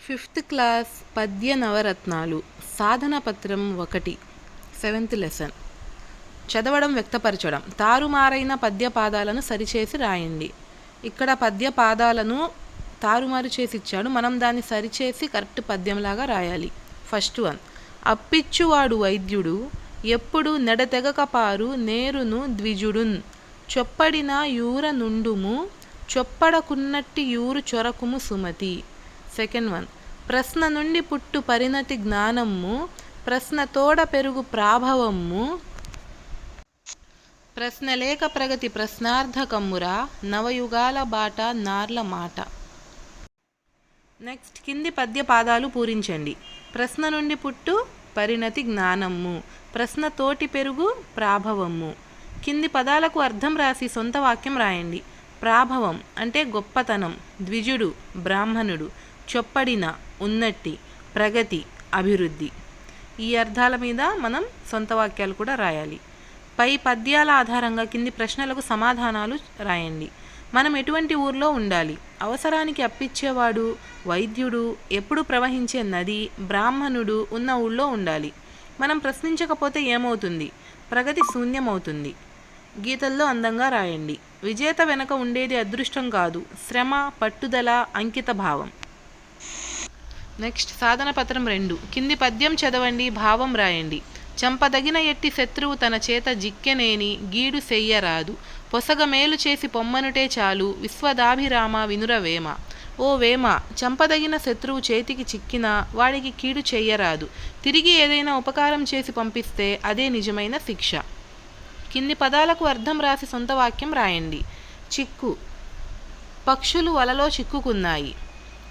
Fifth class పద్య నవరత్నాలు సాధన పత్రం 1 7th lesson. చదవడం, వ్యక్తపరచడం. తారుమారైన పద్య పాదాలను సరిచేసి రాయండి. ఇక్కడ పద్య పాదాలను తారుమారు చేసి ఇచ్చాడు, మనం దాన్ని సరిచేసి కరెక్ట్ పద్యంలాగా రాయాలి. First one. అప్పిచ్చువాడు వైద్యుడు ఎప్పుడు నెడతెగక పారు నేరును ద్విజుడున్ చొప్పడిన యూర నుండుము చొప్పడకున్నట్టి యూరు చొరకుము సుమతి. Second one. ప్రశ్న నుండి పుట్టు పరిణతి జ్ఞానము ప్రశ్న తోడ పెరుగు ప్రాభవము ప్రశ్న లేక ప్రగతి ప్రశ్నార్థకమ్మురా నవయుగాల బాట నార్ల మాట. నెక్స్ట్, కింది పద్య పాదాలు పూరించండి. ప్రశ్న నుండి పుట్టు పరిణతి జ్ఞానము, ప్రశ్న తోటి పెరుగు ప్రాభవము. కింది పదాలకు అర్థం రాసి సొంత వాక్యం రాయండి. ప్రాభవం అంటే గొప్పతనం, ద్విజుడు బ్రాహ్మణుడు, చొప్పడిన ఉన్నట్టి, ప్రగతి అభివృద్ధి. ఈ అర్థాల మీద మనం సొంత వాక్యాలు కూడా రాయాలి. పై పద్యాల ఆధారంగా కింది ప్రశ్నలకు సమాధానాలు రాయండి. మనం ఎటువంటి ఊర్లో ఉండాలి? అవసరానికి అప్పిచ్చేవాడు వైద్యుడు, ఎప్పుడు ప్రవహించే నది, బ్రాహ్మణుడు ఉన్న ఊళ్ళో ఉండాలి. మనం ప్రశ్నించకపోతే ఏమవుతుంది? ప్రగతి శూన్యమవుతుంది. గీతల్లో అందంగా రాయండి. విజేత వెనక ఉండేది అదృష్టం కాదు, శ్రమ, పట్టుదల, అంకిత భావం. నెక్స్ట్, సాధన పత్రం 2. కింది పద్యం చదవండి, భావం రాయండి. చంపదగిన ఎట్టి శత్రువు తన చేత జిక్కెనేని గీడు చెయ్యరాదు, పొసగ మేలు చేసి పొమ్మనుటే చాలు, విశ్వదాభిరామ వినురవేమ. ఓ వేమ, చంపదగిన శత్రువు చేతికి చిక్కినా వాడికి కీడు చెయ్యరాదు, తిరిగి ఏదైనా ఉపకారం చేసి పంపిస్తే అదే నిజమైన శిక్ష. కింది పదాలకు అర్థం రాసి సొంత వాక్యం రాయండి. చిక్కు, పక్షులు వలలో చిక్కుకున్నాయి.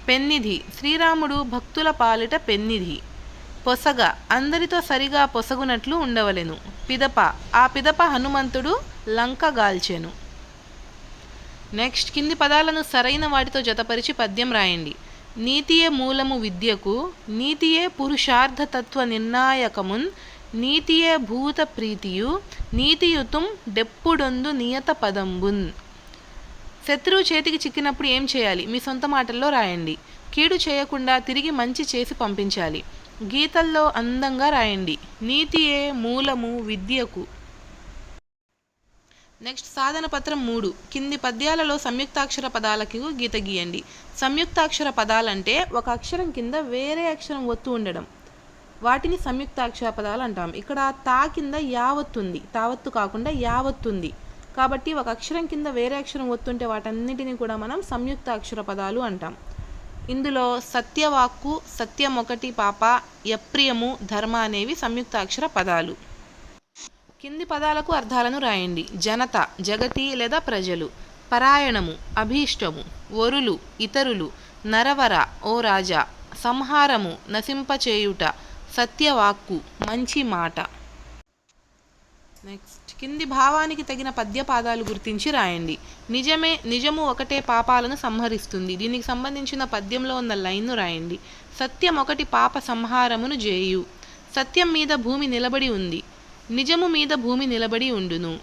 పెన్నిధి, శ్రీరాముడు భక్తుల పాలిట పెన్నిధి. పొసగ, అందరితో సరిగా పొసగునట్లు ఉండవలెను. పిదప, ఆ పిదప హనుమంతుడు లంక గాల్చెను. నెక్స్ట్, కింది పదాలను సరైన వాటితో జతపరిచి పద్యం రాయండి. నీతియే మూలము విద్యకు, నీతియే పురుషార్థతత్వ నిర్ణాయకమున్, నీతియే భూత ప్రీతియు, నీతియుతుం డెప్పుడొందు నియత పదంబున్. శత్రువు చేతికి చిక్కినప్పుడు ఏం చేయాలి? మీ సొంత మాటల్లో రాయండి. కీడు చేయకుండా తిరిగి మంచి చేసి పంపించాలి. గీతల్లో అందంగా రాయండి. నీతియే మూలము విద్యకు. నెక్స్ట్, సాధన పత్రం 3. కింది పద్యాలలో సంయుక్తాక్షర పదాలకు గీత గీయండి. సంయుక్తాక్షర పదాలంటే ఒక అక్షరం కింద వేరే అక్షరం ఒత్తు ఉండడం, వాటిని సంయుక్తాక్షర పదాలు అంటాం. ఇక్కడ తా కింద యావత్తుంది, తావత్తు కాకుండా యావత్తుంది. కాబట్టి ఒక అక్షరం కింద వేరే అక్షరం ఒత్తుంటే వాటన్నిటిని కూడా మనం సంయుక్తాక్షర పదాలు అంటాం. ఇందులో సత్యవాక్కు, సత్యం ఒకటి పాప, యప్రియము, ధర్మ అనేవి సంయుక్తాక్షర పదాలు. కింది పదాలకు అర్థాలను రాయండి. జనత, జగతి లేదా ప్రజలు. పరాయణము, అభీష్టము, వరులు, ఇతరులు. నరవర, ఓ రాజా. సంహారము, నశింపచేయుట. సత్యవాక్కు, మంచి మాట. నెక్స్ట్, కింది భావానికి తగిన పద్య పాదాలు గుర్తించి రాయండి. నిజము ఒకటే పాపాలను సంహరిస్తుంది. దీనికి సంబంధించిన పద్యంలో ఉన్న లైన్ను రాయండి. సత్యం ఒకటి పాప సంహారమును జేయు. సత్యం మీద భూమి నిలబడి ఉంది, నిజము మీద భూమి నిలబడి ఉండును.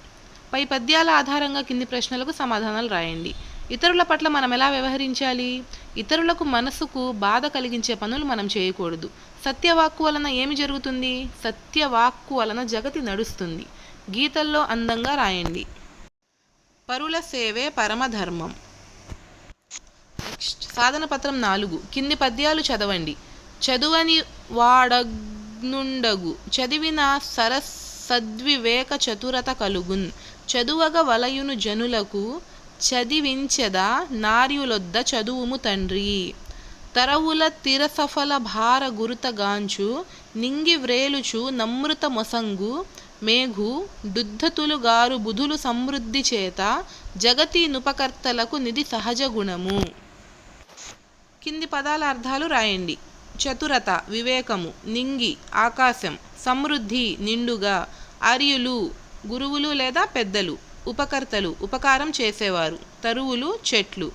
పై పద్యాల ఆధారంగా కింది ప్రశ్నలకు సమాధానాలు రాయండి. ఇతరుల పట్ల మనం ఎలా వ్యవహరించాలి? ఇతరులకు మనసుకు బాధ కలిగించే పనులు మనం చేయకూడదు. సత్యవాక్కు వలన ఏమి జరుగుతుంది? సత్యవాక్కు వలన జగతి నడుస్తుంది. గీతల్లో అందంగా రాయండి. పరుల సేవే పరమధర్మం. నెక్స్ట్, సాధన పత్రం 4. కింది పద్యాలు చదవండి. చదువని వాడగ్నుండగు చదివిన సద్వివేక చతురత కలుగున్, చదువగ వలయును జనులకు చదివించెద నార్యులొద్ద చదువుము తండ్రి. తరవుల తిరసఫల భార గురుతగాంచు నింగి వ్రేలుచు నమృత మొసంగు మేఘు డుద్ధతులు గారు బుధులు సమృద్ధి చేత జగతి నుపకర్తలకు నిధి సహజ గుణము. కింది పదాల అర్థాలు రాయండి. చతురత, వివేకము. నింగి, ఆకాశం. సమృద్ధి, నిండుగా. ఆర్యులు, గురువులు లేదా పెద్దలు. ఉపకర్తలు, ఉపకారం చేసేవారు. తరువులు, చెట్లు.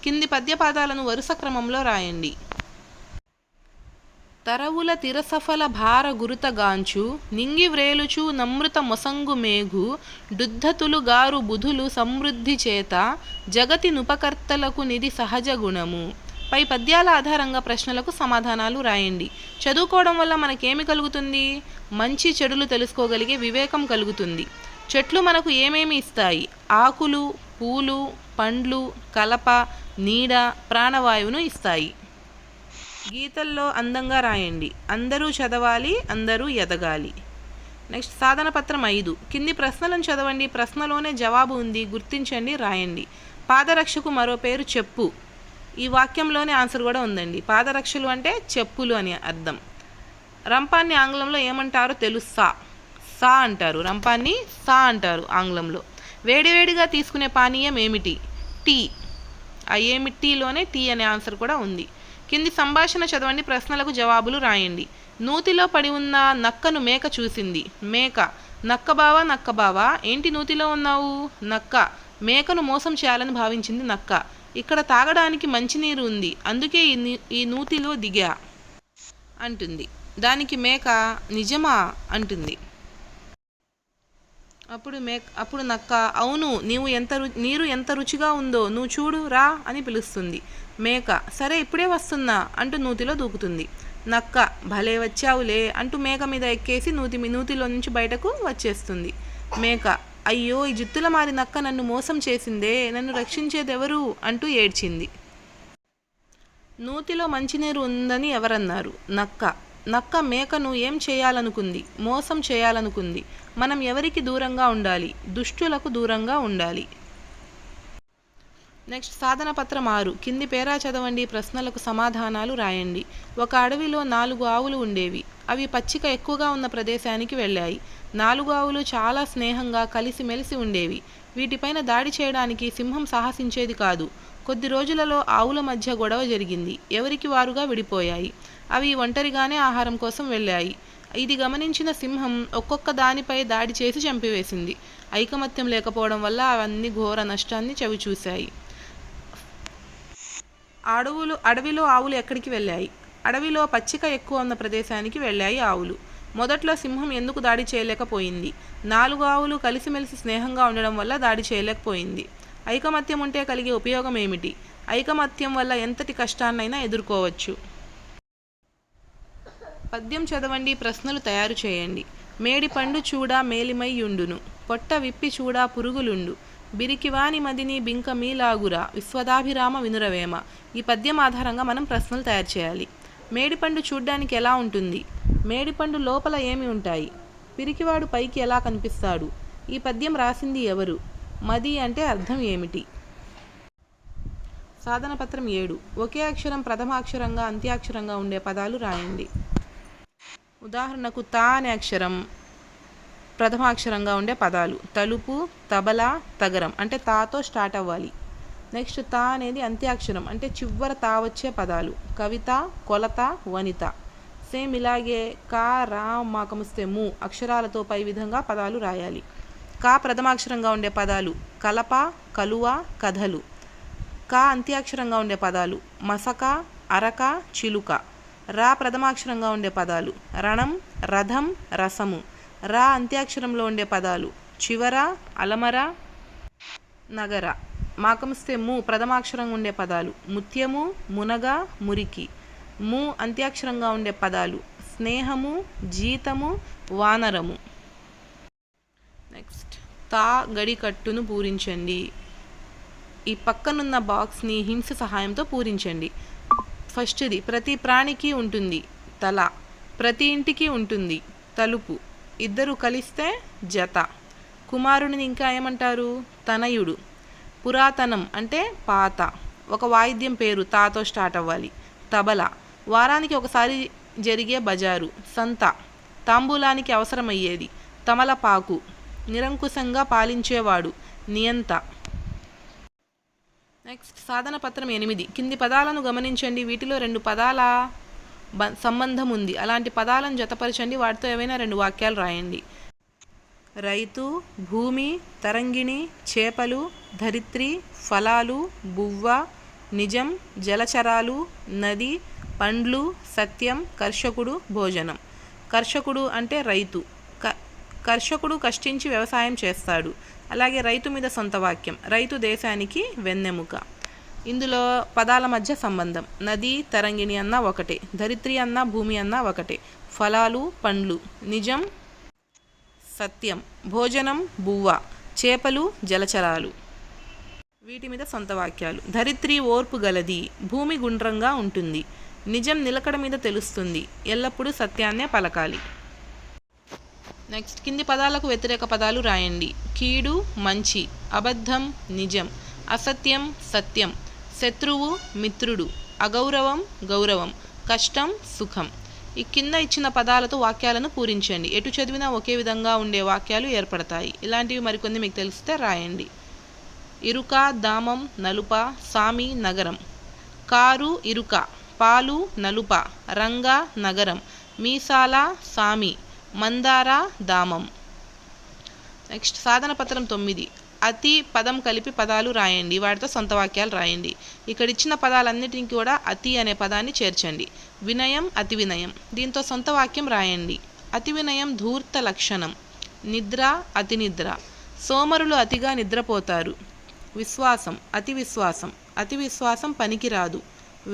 కింది పద్యపాదాలను వరుస క్రమంలో రాయండి. తరవుల తిరసఫల భార గురుతగాంచు నింగి వ్రేలుచు నమృత మొసంగు మేఘు డుద్ధతులు గారు బుధులు సమృద్ధి చేత జగతి నుపకర్తలకు నిధి సహజ గుణము. పై పద్యాల ఆధారంగా ప్రశ్నలకు సమాధానాలు రాయండి. చదువుకోవడం వల్ల మనకేమి కలుగుతుంది? మంచి చెడులు తెలుసుకోగలిగే వివేకం కలుగుతుంది. చెట్లు మనకు ఏమేమి ఇస్తాయి? ఆకులు, పూలు, పండ్లు, కలప, నీడ, ప్రాణవాయువును ఇస్తాయి. గీతల్లో అందంగా రాయండి. అందరూ చదవాలి, అందరూ ఎదగాలి. నెక్స్ట్ సాధన పత్రం 5. కింది ప్రశ్నలను చదవండి. ప్రశ్నలోనే జవాబు ఉంది, గుర్తించండి, రాయండి. పాదరక్షకు మరో పేరు చెప్పు. ఈ వాక్యంలోనే ఆన్సర్ కూడా ఉందండి. పాదరక్షలు అంటే చెప్పులు అని అర్థం. రంపాన్ని ఆంగ్లంలో ఏమంటారో తెలుసా? సా అంటారు. రంపాన్ని సా అంటారు ఆంగ్లంలో. వేడివేడిగా తీసుకునే పానీయం ఏమిటి? టీ. ఆ ఏమిటిలోనే టీ అనే ఆన్సర్ కూడా ఉంది. కింది సంభాషణ చదవండి. ప్రశ్నలకు జవాబులు రాయండి. నూతిలో పడి ఉన్న నక్కను మేక చూసింది. మేక: నక్కబావా నక్కబావా, ఏంటి నూతిలో ఉన్నావు? నక్క: మేకను మోసం చేయాలని భావించింది నక్క. ఇక్కడ తాగడానికి మంచినీరు ఉంది, అందుకే ఈ నూతిలో దిగా అంటుంది. దానికి మేక నిజమా అంటుంది. అప్పుడు నక్క: అవును, నీరు ఎంత రుచిగా ఉందో నువ్వు చూడు రా అని పిలుస్తుంది. మేక: సరే ఇప్పుడే వస్తున్నా అంటూ నూతిలో దూకుతుంది. నక్క: భలే వచ్చావులే అంటూ మేక మీద ఎక్కేసి నూతిలో నుంచి బయటకు వచ్చేస్తుంది. మేక: అయ్యో, ఈ జుత్తుల మారి నక్క నన్ను మోసం చేసిందే, నన్ను రక్షించేదెవరు అంటూ ఏడ్చింది. నూతిలో మంచినీరు ఉందని ఎవరన్నారు? నక్క మేకను ఏం చేయాలనుకుంది? మోసం చేయాలనుకుంది. మనం ఎవరికి దూరంగా ఉండాలి? దుష్టులకు దూరంగా ఉండాలి. నెక్స్ట్ సాధన పత్రం 6. కింది పేరా చదవండి. ప్రశ్నలకు సమాధానాలు రాయండి. ఒక అడవిలో 4 ఆవులు ఉండేవి. అవి పచ్చిక ఎక్కువగా ఉన్న ప్రదేశానికి వెళ్ళాయి. 4 ఆవులు చాలా స్నేహంగా కలిసిమెలిసి ఉండేవి. వీటిపైన దాడి చేయడానికి సింహం సాహసించేది కాదు. కొద్ది రోజులలో ఆవుల మధ్య గొడవ జరిగింది. ఎవరికి వారుగా విడిపోయాయి. అవి ఒంటరిగానే ఆహారం కోసం వెళ్ళాయి. ఇది గమనించిన సింహం ఒక్కొక్క దానిపై దాడి చేసి చంపివేసింది. ఐకమత్యం లేకపోవడం వల్ల అవన్నీ ఘోర నష్టాన్ని చవిచూశాయి. అడవిలో ఆవులు ఎక్కడికి వెళ్ళాయి? అడవిలో పచ్చిక ఎక్కువ ఉన్న ప్రదేశానికి వెళ్ళాయి ఆవులు. మొదట్లో సింహం ఎందుకు దాడి చేయలేకపోయింది? 4 ఆవులు కలిసిమెలిసి స్నేహంగా ఉండడం వల్ల దాడి చేయలేకపోయింది. ఐకమత్యం ఉంటే కలిగే ఉపయోగం ఏమిటి? ఐకమత్యం వల్ల ఎంతటి కష్టాన్నైనా ఎదుర్కోవచ్చు. పద్యం చదవండి. ప్రశ్నలు తయారు చేయండి. మేడి పండు చూడా మేలిమై యుండును, పొట్ట విప్పి చూడా పురుగులుండు, బిరికివాని మదిని బింక మీలాగురా, విశ్వదాభిరామ వినురవేమ. ఈ పద్యం ఆధారంగా మనం ప్రశ్నలు తయారు చేయాలి. మేడిపండు చూడ్డానికి ఎలా ఉంటుంది? మేడిపండు లోపల ఏమి ఉంటాయి? పిరికివాడు పైకి ఎలా కనిపిస్తాడు? ఈ పద్యం రాసింది ఎవరు? మది అంటే అర్థం ఏమిటి? సాధన పత్రం 7. ఒకే అక్షరం ప్రథమాక్షరంగా అంత్యాక్షరంగా ఉండే పదాలు రాయండి. ఉదాహరణకు తా అనే అక్షరం ప్రథమాక్షరంగా ఉండే పదాలు: తలుపు, తబలా, తగరం. అంటే తాతో స్టార్ట్ అవ్వాలి. నెక్స్ట్ తా అనేది అంత్యాక్షరం, అంటే చివర తా వచ్చే పదాలు: కవిత, కొలత, వనిత. సేమ్ ఇలాగే కా, రా, మాకముస్తే ము అక్షరాలతో పై విధంగా పదాలు రాయాలి. కా ప్రథమాక్షరంగా ఉండే పదాలు: కలప, కలువ, కథలు. కా అంత్యాక్షరంగా ఉండే పదాలు: మసక, అరక, చిలుక. రా ప్రథమాక్షరంగా ఉండే పదాలు: రణం, రథం, రసము. రా అంత్యాక్షరంలో ఉండే పదాలు: చివర, అలమర, నగర. మాకముస్తే ము ప్రథమాక్షరంగా ఉండే పదాలు: ముత్యము, మునగ, మురికి. ము అంత్యాక్షరంగా ఉండే పదాలు: స్నేహము, జీతము, వానరము. నెక్స్ట్ తా గడికట్టును పూరించండి. ఈ పక్కనున్న బాక్స్ని హింట్స్ సహాయంతో పూరించండి. ఫస్ట్ది: ప్రతి ప్రాణికి ఉంటుంది తల, ప్రతి ఇంటికి ఉంటుంది తలుపు, ఇద్దరు కలిస్తే జత. కుమారుడిని ఇంకా ఏమంటారు? తనయుడు. పురాతనం అంటే పాత. ఒక వాయిద్యం పేరు తాతో స్టార్ట్ అవ్వాలి: తబల. వారానికి ఒకసారి జరిగే బజారు: సంత. తాంబూలానికి అవసరమయ్యేది: తమలపాకు. నిరంకుశంగా పాలించేవాడు: నియంత. నెక్స్ట్ సాధన పత్రం 8. కింది పదాలను గమనించండి. వీటిలో 2 పదాల సంబంధం ఉంది. అలాంటి పదాలను జతపరచండి. వాటితో ఏవైనా 2 వాక్యాలు రాయండి. రైతు, భూమి, తరంగిణి, చేపలు, ధరిత్రి, ఫలాలు, బువ్వ, నిజం, జలచరాలు, నది, పండ్లు, సత్యం, కర్షకుడు, భోజనం. కర్షకుడు అంటే రైతు. కర్షకుడు కష్టించి వ్యవసాయం చేస్తాడు. అలాగే రైతు మీద సొంత వాక్యం: రైతు దేశానికి వెన్నెముక. ఇందులో పదాల మధ్య సంబంధం. నది, తరంగిణి అన్న ఒకటే, ధరిత్రి అన్న భూమి అన్న ఒకటే, ఫలాలు, పండ్లు, నిజం, సత్యం, భోజనం, బువ్వ, చేపలు, జలచరాలు. వీటి మీద సొంత వాక్యాలు. ధరిత్రి ఓర్పు గలది, భూమి గుండ్రంగా ఉంటుంది, నిజం నిలకడ మీద తెలుస్తుంది, ఎల్లప్పుడూ సత్యాన్నే పలకాలి. నెక్స్ట్ కింది పదాలకు వ్యతిరేక పదాలు రాయండి. కీడు, మంచి, అబద్ధం, నిజం, అసత్యం, సత్యం, శత్రువు, మిత్రుడు, అగౌరవం, గౌరవం, కష్టం, సుఖం. ఈ కింద ఇచ్చిన పదాలతో వాక్యాలను పూరించండి. ఎటు చదివినా ఒకే విధంగా ఉండే వాక్యాలు ఏర్పడతాయి. ఇలాంటివి మరికొన్ని మీకు తెలిస్తే రాయండి. ఇరుక, దామం, నలుప, సామి, నగరం. కారు, ఇరుక, పాలు, నలుప, రంగ, నగరం, మీసాల, సామి, మందార, దామం. నెక్స్ట్ సాధన పత్రం 9. అతి, పదం కలిపి పదాలు రాయండి. వాటితో సొంత వాక్యాలు రాయండి. ఇక్కడ ఇచ్చిన పదాలన్నిటికీ కూడా అతి అనే పదాన్ని చేర్చండి. వినయం, అతి వినయం. దీంతో సొంత వాక్యం రాయండి. అతి వినయం ధూర్త లక్షణం. నిద్ర, అతి నిద్ర. సోమరులు అతిగా నిద్రపోతారు. విశ్వాసం, అతి విశ్వాసం. అతి విశ్వాసం పనికిరాదు.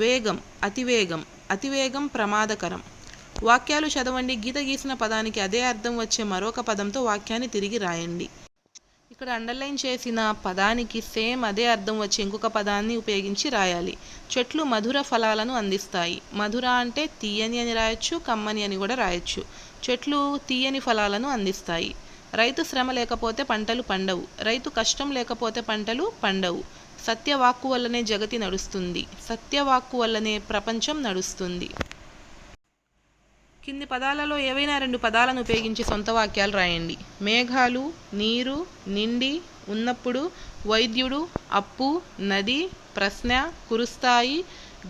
వేగం, అతివేగం. అతివేగం ప్రమాదకరం. వాక్యాలు చదవండి. గీత గీసిన పదానికి అదే అర్థం వచ్చే మరొక పదంతో వాక్యాన్ని తిరిగి రాయండి. ఇక్కడ అండర్లైన్ చేసిన పదానికి సేమ్ అదే అర్థం వచ్చే ఇంకొక పదాన్ని ఉపయోగించి రాయాలి. చెట్లు మధుర ఫలాలను అందిస్తాయి. మధుర అంటే తీయని అని రాయొచ్చు, కమ్మని అని కూడా రాయొచ్చు. చెట్లు తీయని ఫలాలను అందిస్తాయి. రైతు శ్రమ లేకపోతే పంటలు పండవు. రైతు కష్టం లేకపోతే పంటలు పండవు. సత్యవాక్కు వల్లనే జగతి నడుస్తుంది. సత్యవాక్కు వల్లనే ప్రపంచం నడుస్తుంది. కింది పదాలలో ఏవైనా 2 పదాలను ఉపయోగించి సొంత వాక్యాలు రాయండి. మేఘాలు, నీరు, నిండి, ఉన్నప్పుడు, వైద్యుడు, అప్పు, నది, ప్రశ్న, కురుస్తాయి,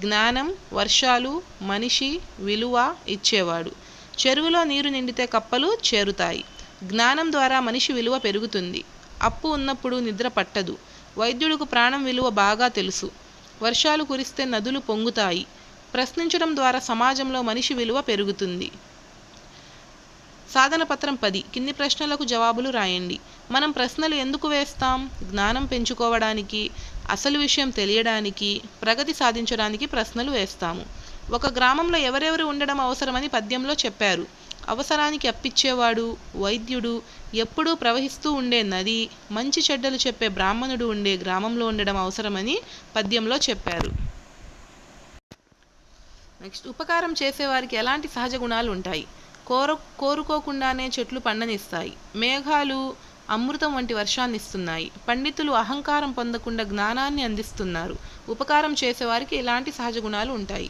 జ్ఞానం, వర్షాలు, మనిషి, విలువ, ఇచ్చేవాడు. చెరువులో నీరు నిండితే కప్పలు చేరుతాయి. జ్ఞానం ద్వారా మనిషి విలువ పెరుగుతుంది. అప్పు ఉన్నప్పుడు నిద్ర పట్టదు. వైద్యుడికి ప్రాణం విలువ బాగా తెలుసు. వర్షాలు కురిస్తే నదులు పొంగుతాయి. ప్రశ్నించడం ద్వారా సమాజంలో మనిషి విలువ పెరుగుతుంది. సాధన పత్రం 10. కింది ప్రశ్నలకు జవాబులు రాయండి. మనం ప్రశ్నలు ఎందుకు వేస్తాం? జ్ఞానం పెంచుకోవడానికి, అసలు విషయం తెలియడానికి, ప్రగతి సాధించడానికి ప్రశ్నలు వేస్తాము. ఒక గ్రామంలో ఎవరెవరు ఉండడం అవసరమని పద్యంలో చెప్పారు. అవసరానికి అప్పిచ్చేవాడు, వైద్యుడు, ఎప్పుడూ ప్రవహిస్తూ ఉండే నది, మంచి చెడ్డలు చెప్పే బ్రాహ్మణుడు ఉండే గ్రామంలో ఉండడం అవసరమని పద్యంలో చెప్పారు. నెక్స్ట్ ఉపకారం చేసేవారికి ఎలాంటి సహజ గుణాలు ఉంటాయి? కోరుకోకుండానే చెట్లు పండనిస్తాయి. మేఘాలు అమృతం వంటి వర్షాన్ని ఇస్తున్నాయి. పండితులు అహంకారం పొందకుండా జ్ఞానాన్ని అందిస్తున్నారు. ఉపకారం చేసేవారికి ఎలాంటి సహజ గుణాలు ఉంటాయి?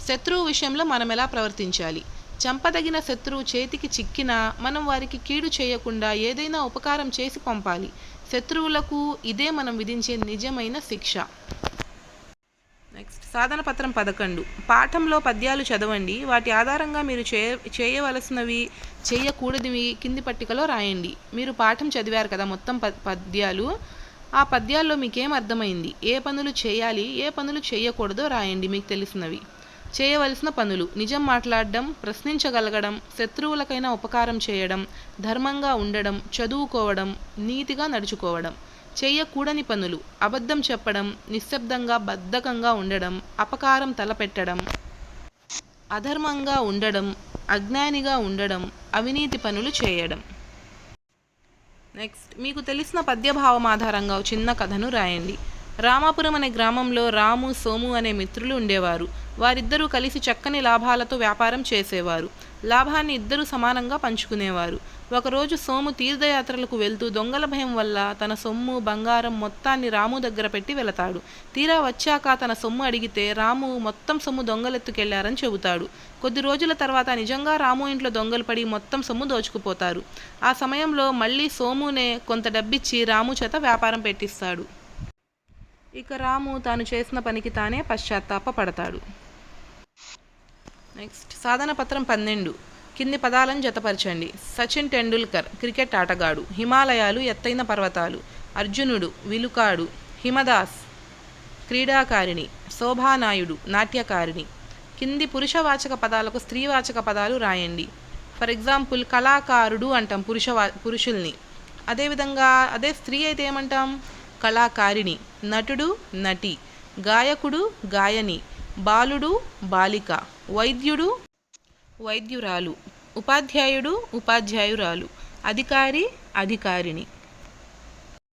శత్రువు విషయంలో మనం ఎలా ప్రవర్తించాలి? చంపదగిన శత్రువు చేతికి చిక్కినా మనం వారికి కీడు చేయకుండా ఏదైనా ఉపకారం చేసి పంపాలి. శత్రువులకు ఇదే మనం విధించే నిజమైన శిక్ష. నెక్స్ట్ సాధన పత్రం 11. పాఠంలో పద్యాలు చదవండి. వాటి ఆధారంగా మీరు చేయవలసినవి, చేయకూడనివి కింది పట్టికలో రాయండి. మీరు పాఠం చదివారు కదా మొత్తం పద్యాలు. ఆ పద్యాల్లో మీకేం అర్థమైంది? ఏ పనులు చేయాలి, ఏ పనులు చేయకూడదో రాయండి. మీకు తెలిసినవి. చేయవలసిన పనులు: నిజం మాట్లాడడం, ప్రశ్నించగలగడం, శత్రువులకైనా ఉపకారం చేయడం, ధర్మంగా ఉండడం, చదువుకోవడం, నీతిగా నడుచుకోవడం. చేయకూడని పనులు: అబద్ధం చెప్పడం, నిశ్శబ్దంగా బద్ధకంగా ఉండడం, అపకారం తలపెట్టడం, అధర్మంగా ఉండడం, అజ్ఞానిగా ఉండడం, అవినీతి పనులు చేయడం. నెక్స్ట్ మీకు తెలిసిన పద్యభావం ఆధారంగా చిన్న కథను రాయండి. రామాపురం అనే గ్రామంలో రాము, సోము అనే మిత్రులు ఉండేవారు. వారిద్దరూ కలిసి చక్కని లాభాలతో వ్యాపారం చేసేవారు. లాభాన్ని ఇద్దరూ సమానంగా పంచుకునేవారు. ఒకరోజు సోము తీర్థయాత్రలకు వెళ్తూ దొంగల భయం వల్ల తన సొమ్ము, బంగారం మొత్తాన్ని రాము దగ్గర పెట్టి వెళతాడు. తీరా వచ్చాక తన సొమ్ము అడిగితే రాము మొత్తం సొమ్ము దొంగలెత్తుకెళ్లారని చెబుతాడు. కొద్ది రోజుల తర్వాత నిజంగా రాము ఇంట్లో దొంగలు పడి మొత్తం సొమ్ము దోచుకుపోతారు. ఆ సమయంలో మళ్ళీ సోమునే కొంత డబ్బిచ్చి రాము చేత వ్యాపారం పెట్టిస్తాడు. ఇక రాము తాను చేసిన పనికి తానే పశ్చాత్తాపపడతాడు. నెక్స్ట్ సాధన పత్రం 12. కింది పదాలను జతపరచండి. సచిన్ టెండూల్కర్ క్రికెట్ ఆటగాడు. హిమాలయాలు ఎత్తైన పర్వతాలు. అర్జునుడు విలుకాడు. హిమదాస్ క్రీడాకారిణి. శోభానాయుడు నాట్యకారిణి. కింది పురుషవాచక పదాలకు స్త్రీవాచక పదాలు రాయండి. ఫర్ ఎగ్జాంపుల్ కళాకారుడు అంటాం పురుషుల్ని. అదేవిధంగా అదే స్త్రీ అయితే ఏమంటాం? కళాకారిణి. నటుడు నటి. గాయకుడు గాయని, బాలుడు బాలిక, వైద్యుడు వైద్యురాలు, ఉపాధ్యాయుడు ఉపాధ్యాయురాలు, అధికారి అధికారిణి.